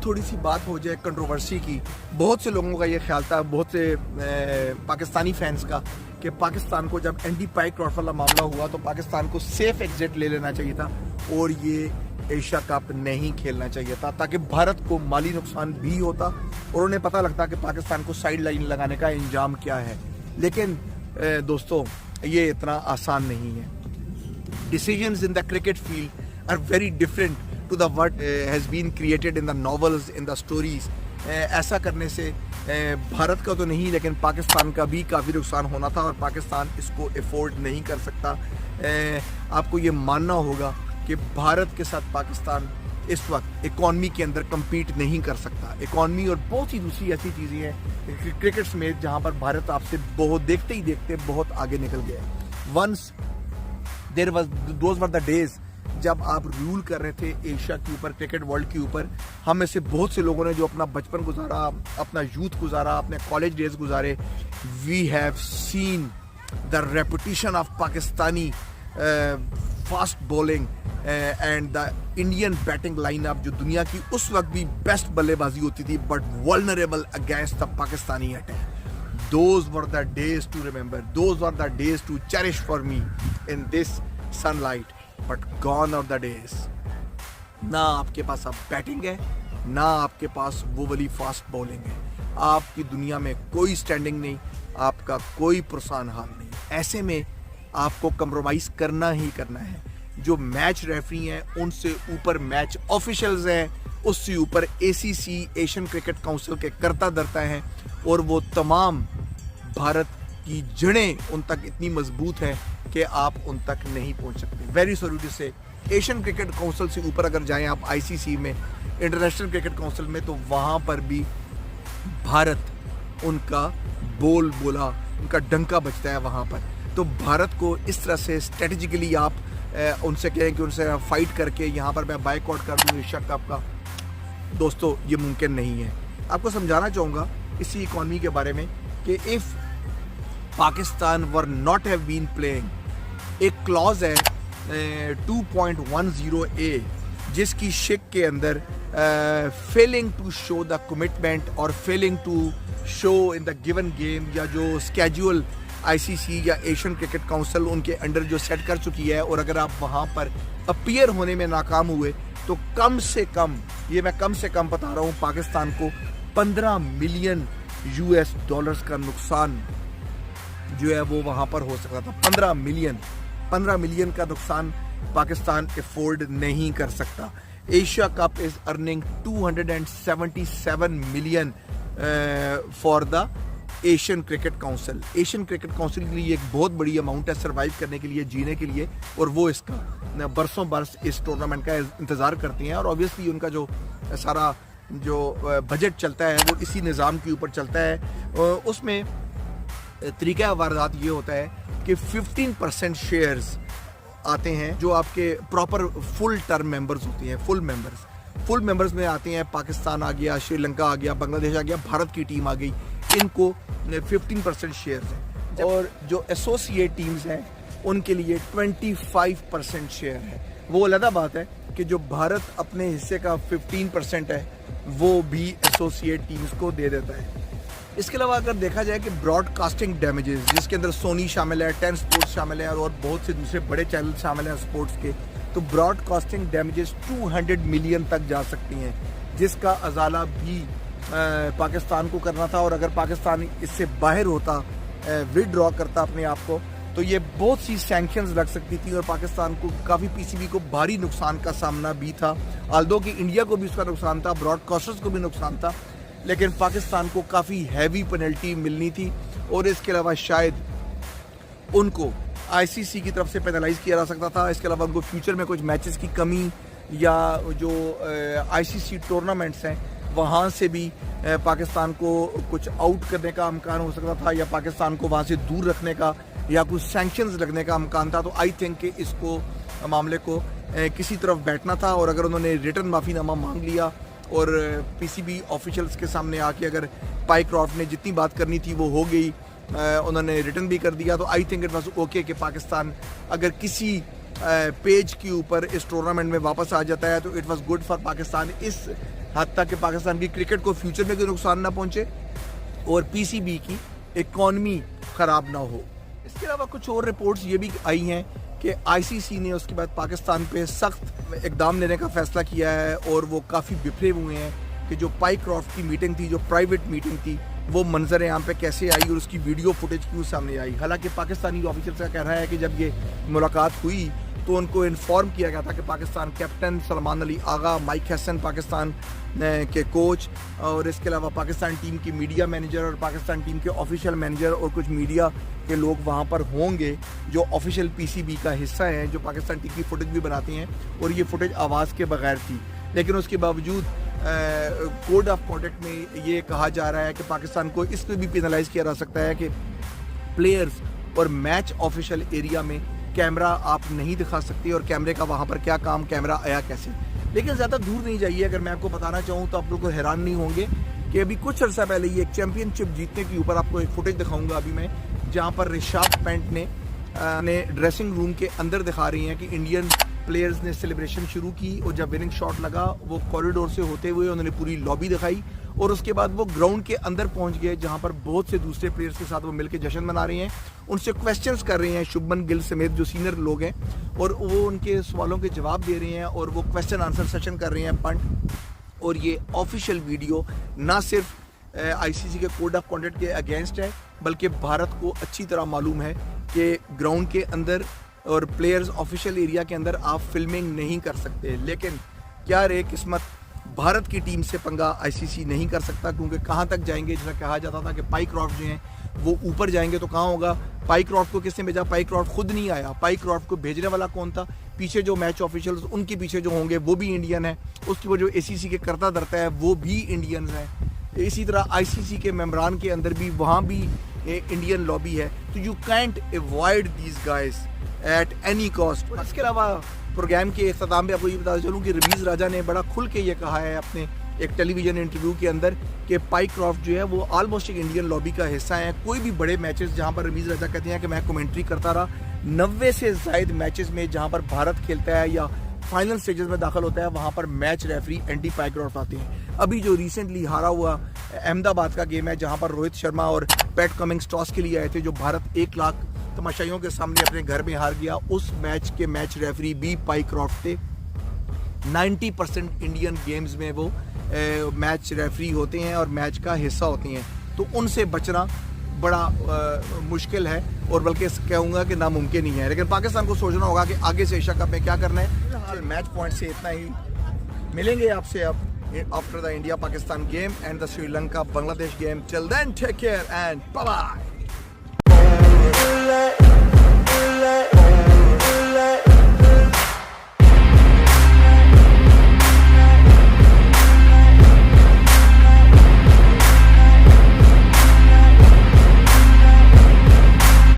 थोड़ी सी बात हो जाए कंट्रोवर्सी की। बहुत से लोगों का ये ख्याल था, बहुत से पाकिस्तानी फैंस का, कि पाकिस्तान को जब एंडी पाइक्रॉफ्ट वाला मामला हुआ तो पाकिस्तान को सेफ एग्जिट ले लेना चाहिए था और ये एशिया कप नहीं खेलना चाहिए था, ताकि भारत को माली नुकसान भी होता और उन्हें पता लगता कि पाकिस्तान को साइड लाइन लगाने का इंजाम क्या है। लेकिन दोस्तों, ये इतना आसान नहीं है। Decisions in the cricket field are very different to the what has been created in the novels, in the stories. ऐसा करने से भारत का तो नहीं लेकिन पाकिस्तान का भी काफ़ी नुकसान होना था और पाकिस्तान इसको अफोर्ड नहीं कर सकता। आपको ये मानना होगा कि भारत के साथ पाकिस्तान इस वक्त इकॉनमी के अंदर compete नहीं कर सकता। इकॉनमी और बहुत सी दूसरी ऐसी चीज़ें हैं क्रिकेट समेत जहाँ पर भारत आपसे बहुत देखते ही देखते बहुत आगे निकल गया। Once those were the days जब आप रूल कर रहे थे एशिया के ऊपर, क्रिकेट वर्ल्ड के ऊपर। हम में से बहुत से लोगों ने जो अपना बचपन गुजारा, अपना यूथ गुजारा, अपने कॉलेज डेज गुजारे, we have seen the reputation of Pakistani fast bowling and the Indian batting lineup, जो दुनिया की उस वक्त भी बेस्ट बल्लेबाजी होती थी, but vulnerable against the Pakistani attack. Those were the days to remember. Those were the days to cherish for me in this sunlight. But gone are the days. ना आपके पास अब बैटिंग है, ना आपके पास वो वाली फास्ट बॉलिंग है। आपकी दुनिया में कोई स्टैंडिंग नहीं, आपका कोई पुरसान हाल नहीं। ऐसे में आपको कंप्रोमाइज़ करना ही करना है। जो मैच रेफरी हैं उनसे ऊपर मैच ऑफिशियल्स हैं, उससे ऊपर ACC एशियन क्रिकेट काउंसिल के करता धरता हैं और वो तमाम भारत की जड़ें उन तक इतनी मजबूत हैं कि आप उन तक नहीं पहुंच सकते। वेरी सॉरी टू से, एशियन क्रिकेट काउंसिल से ऊपर अगर जाएं आप ICC में, इंटरनेशनल क्रिकेट काउंसिल में, तो वहाँ पर भी भारत उनका बोल बोला, उनका डंका बजता है वहाँ पर। तो भारत को इस तरह से स्ट्रेटेजिकली आप उनसे कहें कि उनसे फाइट करके यहाँ पर मैं बायकॉट कर दूँ एशिया कप का, दोस्तों ये मुमकिन नहीं है। आपको समझाना चाहूँगा इसी इकॉनमी के बारे में कि if Pakistan were not have been playing, एक क्लॉज है 2.10A जिसकी शिक के अंदर failing to show the commitment और failing to show in the given game, या जो स्केड्यूल ICC या एशियन क्रिकेट काउंसिल उनके अंडर जो सेट कर चुकी है, और अगर आप वहाँ पर अपीयर होने में नाकाम हुए तो कम से कम, ये मैं कम से कम बता रहा हूँ, पाकिस्तान को 15 मिलियन US$ का नुकसान जो है वो वहाँ पर हो सकता था। 15 मिलियन का नुकसान पाकिस्तान अफोर्ड नहीं कर सकता। Asia cup is earning 277 million for the Asian cricket council. Asian cricket council के लिए एक बहुत बड़ी अमाउंट है सर्वाइव करने के लिए, जीने के लिए, और वो इसका बरसों बरस इस टूर्नामेंट का इंतज़ार करती हैं। और ऑब्वियसली उनका जो सारा जो बजट चलता है वो इसी निज़ाम के ऊपर चलता है। उसमें तरीका वारदात ये होता है कि 15% शेयर्स आते हैं जो आपके प्रॉपर फुल टर्म मेंबर्स होती हैं। फुल मेंबर्स में आते हैं पाकिस्तान आ गया, श्रीलंका आ गया, बांग्लादेश आ गया, भारत की टीम आ गई, इनको 15% शेयर्स हैं। और जो एसोसिएट टीम्स हैं उनके लिए 25% शेयर है। वो अलग बात है कि जो भारत अपने हिस्से का 15% है वो भी एसोसिएट टीम्स को दे देता है। इसके अलावा अगर देखा जाए कि ब्रॉडकास्टिंग डैमेजेस, जिसके अंदर सोनी शामिल है, 10 स्पोर्ट्स शामिल है और बहुत से दूसरे बड़े चैनल शामिल हैं स्पोर्ट्स के, तो ब्रॉडकास्टिंग डैमेजेस 200 मिलियन तक जा सकती हैं, जिसका अजाला भी पाकिस्तान को करना था। और अगर पाकिस्तान इससे बाहर होता, विड्रॉ करता अपने आप को, तो ये बहुत सी सैंक्शंस लग सकती थी और पाकिस्तान को काफ़ी PCB को भारी नुकसान का सामना भी था। आल्दो कि इंडिया को भी उसका नुकसान था, ब्रॉडकास्टर्स को भी नुकसान था, लेकिन पाकिस्तान को काफ़ी हैवी पेनल्टी मिलनी थी। और इसके अलावा शायद उनको ICC की तरफ से पेनलाइज किया जा सकता था। इसके अलावा उनको फ्यूचर में कुछ मैचेस की कमी या जो ICC टूर्नामेंट्स हैं वहाँ से भी पाकिस्तान को कुछ आउट करने का इम्कान हो सकता था, या पाकिस्तान को वहाँ से दूर रखने का, या कुछ सैंक्शंस लगने का इम्कान था। तो आई थिंक कि इसको मामले को किसी तरफ बैठना था। और अगर उन्होंने रिटर्न माफ़ीनामा मांग लिया और PCB ऑफिशियल्स के सामने आके अगर पाइक्रॉफ्ट ने जितनी बात करनी थी वो हो गई, उन्होंने रिटर्न भी कर दिया, तो I think it was okay कि पाकिस्तान अगर किसी पेज के ऊपर इस टूर्नामेंट में वापस आ जाता है तो it was good for Pakistan. इस हद तक कि पाकिस्तान की क्रिकेट को फ्यूचर में कोई नुकसान ना पहुंचे और पीसीबी की इकॉनमी ख़राब ना हो। इसके अलावा कुछ और रिपोर्ट्स ये भी आई हैं कि आईसीसी ने उसके बाद पाकिस्तान पे सख्त इकदाम लेने का फ़ैसला किया है और वो काफ़ी बिफरे हुए हैं कि जो पाइक्रॉफ्ट की मीटिंग थी, जो प्राइवेट मीटिंग थी, वो मंजर यहाँ पे कैसे आई और उसकी वीडियो फुटेज क्यों सामने आई। हालांकि पाकिस्तानी ऑफिसर का कहना है कि जब ये मुलाकात हुई तो उनको इन्फॉर्म किया गया था कि Pakistan captain Salman Ali Agha, mic Hesson Pakistan के कोच और इसके अलावा पाकिस्तान टीम की मीडिया मैनेजर और पाकिस्तान टीम के ऑफिशियल मैनेजर और कुछ मीडिया के लोग वहाँ पर होंगे जो ऑफिशियल पीसीबी का हिस्सा हैं, जो पाकिस्तान टीम की फुटेज भी बनाती हैं और ये फुटेज आवाज़ के बगैर थी। लेकिन उसके बावजूद कोड ऑफ कॉन्डक्ट में ये कहा जा रहा है कि पाकिस्तान को इस पर भी पेनलाइज किया जा सकता है कि प्लेयर्स और मैच ऑफिशियल एरिया में कैमरा आप नहीं दिखा सकते और कैमरे का वहाँ पर क्या काम, कैमरा आया कैसे। लेकिन ज़्यादा दूर नहीं जाइए, अगर मैं आपको बताना चाहूँ तो आप लोग को हैरान नहीं होंगे कि अभी कुछ अर्सा पहले ही एक चैम्पियनशिप जीतने के ऊपर आपको एक फुटेज दिखाऊंगा अभी मैं, जहाँ पर रिशाद पेंट ने ड्रेसिंग रूम के अंदर दिखा रही हैं कि इंडियन प्लेयर्स ने सेलिब्रेशन शुरू की और जब विनिंग शॉट लगा वो कॉरिडोर से होते हुए उन्होंने पूरी लॉबी दिखाई और उसके बाद वो ग्राउंड के अंदर पहुंच गए जहां पर बहुत से दूसरे प्लेयर्स के साथ वो मिलकर जश्न मना रहे हैं, उनसे क्वेश्चंस कर रहे हैं, शुभमन गिल समेत जो सीनियर लोग हैं, और वो उनके सवालों के जवाब दे रहे हैं और वो क्वेश्चन आंसर सेशन कर रहे हैं पंट। और ये ऑफिशियल वीडियो ना सिर्फ आईसीसी के कोड ऑफ कॉन्डक्ट के अगेंस्ट है बल्कि भारत को अच्छी तरह मालूम है कि ग्राउंड के अंदर और प्लेयर्स ऑफिशियल एरिया के अंदर आप फिल्मिंग नहीं कर सकते। लेकिन क्या रे किस्मत, भारत की टीम से पंगा आईसीसी नहीं कर सकता, क्योंकि कहाँ तक जाएंगे। जैसा कहा जाता था कि पाइक्रॉफ्ट जो हैं वो ऊपर जाएंगे तो कहाँ होगा। पाइक्रॉफ्ट को किसने भेजा? पाइक्रॉफ्ट खुद नहीं आया। पाइक्रॉफ्ट को भेजने वाला कौन था? पीछे जो मैच ऑफिशियल्स उनके पीछे जो होंगे वो भी इंडियन है, उसकी वो जो एसीसी के करता धरता है वो भी इंडियन है। इसी तरह आईसीसी के मेम्बरान के अंदर भी वहाँ भी इंडियन लॉबी है। तो you can't avoid these guys at any cost. इसके अलावा प्रोग्राम के इख्तिताम पे आपको ये बताता चलूँ कि रमीज़ राजा ने बड़ा खुल के ये कहा है अपने एक टेलीविजन इंटरव्यू के अंदर कि पाइक्रॉफ्ट जो है वो ऑलमोस्ट एक इंडियन लॉबी का हिस्सा है। कोई भी बड़े मैचेस जहाँ पर रमीज़ राजा कहते हैं कि मैं कमेंट्री करता रहा 90 से ज़ायद मैचेस में जहाँ पर भारत खेलता है या फाइनल स्टेजेस में दाखिल होता है वहाँ पर मैच रेफरी एंटी पाइक्रॉफ्ट आते हैं। अभी जो रिसेंटली हारा हुआ अहमदाबाद का गेम है जहाँ पर रोहित शर्मा और पैट कमिंग्स टॉस के लिए आए थे, जो भारत 1 लाख तमाशाइयों के सामने अपने घर में हार गया, उस मैच के मैच रेफरी भी पाइक्रॉफ्ट थे। 90% इंडियन गेम्स में वो मैच रेफरी होते हैं और मैच का हिस्सा होते हैं, तो उनसे बचना बड़ा मुश्किल है और बल्कि कहूँगा कि नामुमकिन ही है। लेकिन पाकिस्तान को सोचना होगा कि आगे से एशिया कप में क्या करना है। मैच पॉइंट से इतना ही, मिलेंगे आपसे अब after the India Pakistan game and the Sri Lanka Bangladesh game. Till then take care and bye bye.